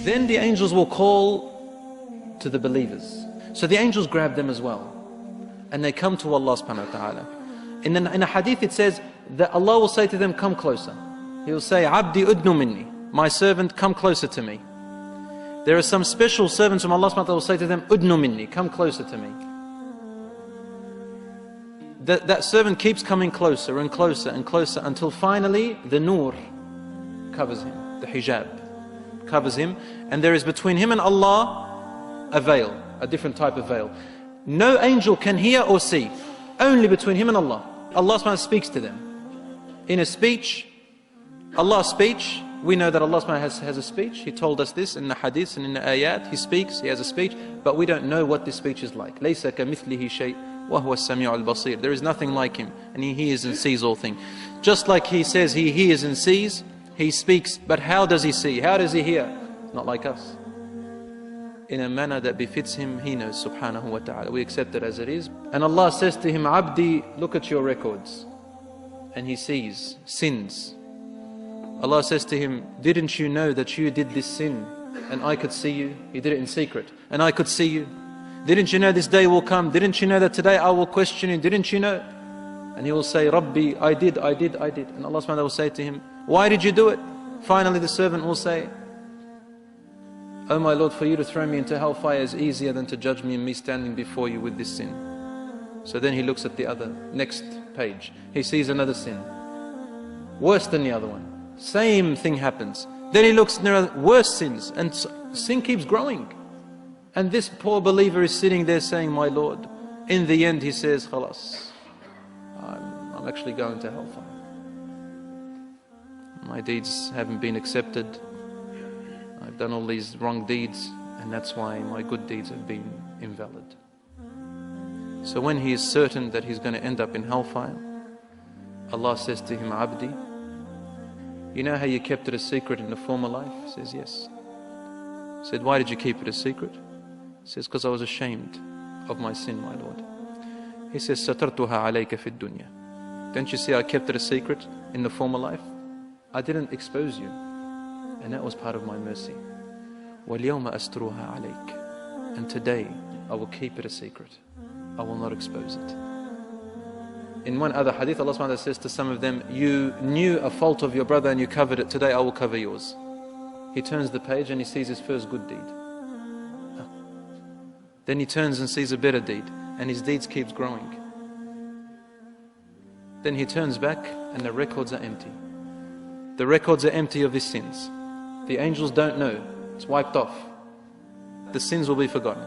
Then the angels will call to the believers. So the angels grab them as well. And they come to Allah subhanahu wa ta'ala. In a hadith it says that Allah will say to them, come closer. He will say, Abdi udnu minni, my servant, come closer to me. There are some special servants from Allah subhanahu wa ta'ala will say to them, udnu minni, come closer to me. That servant keeps coming closer and closer and closer until finally the nur covers him, the hijab covers him, and there is between him and Allah a veil, a different type of veil. No angel can hear or see, only between him and Allah. Allah subhanahu wa ta'ala speaks to them. In a speech, Allah's speech, we know that Allah subhanahu wa ta'ala has a speech. He told us this in the hadiths and in the ayat. He speaks, He has a speech, but we don't know what this speech is like. لَيْسَ كَمِثْلِهِ شَيْءٍ وَهُوَ السَّمِيعُ الْبَصِيرُ. There is nothing like Him, and He hears and sees all things. Just like He says He hears and sees, He speaks, but how does He see? How does He hear? Not like us. In a manner that befits Him, He knows subhanahu wa ta'ala. We accept it as it is. And Allah says to him, Abdi, look at your records. And he sees sins. Allah says to him, didn't you know that you did this sin and I could see you? You did it in secret and I could see you. Didn't you know this day will come? Didn't you know that today I will question you? Didn't you know? And he will say, Rabbi, I did. And Allah subhanahu wa ta'ala will say to him, why did you do it? Finally the servant will say, oh my Lord, for you to throw me into hellfire is easier than to judge me and me standing before you with this sin. So then he looks at the other, next page. He sees another sin, worse than the other one. Same thing happens. Then he looks at worse sins, and sin keeps growing. And this poor believer is sitting there saying, my Lord, in the end he says, Khalas, I'm actually going to hellfire. My deeds haven't been accepted. I've done all these wrong deeds, and that's why my good deeds have been invalid. So when he is certain that he's going to end up in hellfire, Allah says to him, Abdi, you know how you kept it a secret in the former life? He says, yes. He said, why did you keep it a secret? He says, because I was ashamed of my sin, my Lord. He says, Satartuha alayka fi dunya. Don't you see I kept it a secret in the former life? I didn't expose you. And that was part of my mercy. وَالْيَوْمَ أَسْتُرُهَا عَلَيْكَ. And today I will keep it a secret. I will not expose it. In one other hadith, Allah subhanahu wa ta'ala says to some of them, you knew a fault of your brother and you covered it. Today I will cover yours. He turns the page and he sees his first good deed. Then he turns and sees a better deed, and his deeds keeps growing. Then he turns back and the records are empty. The records are empty of his sins. The angels don't know. It's wiped off. The sins will be forgotten.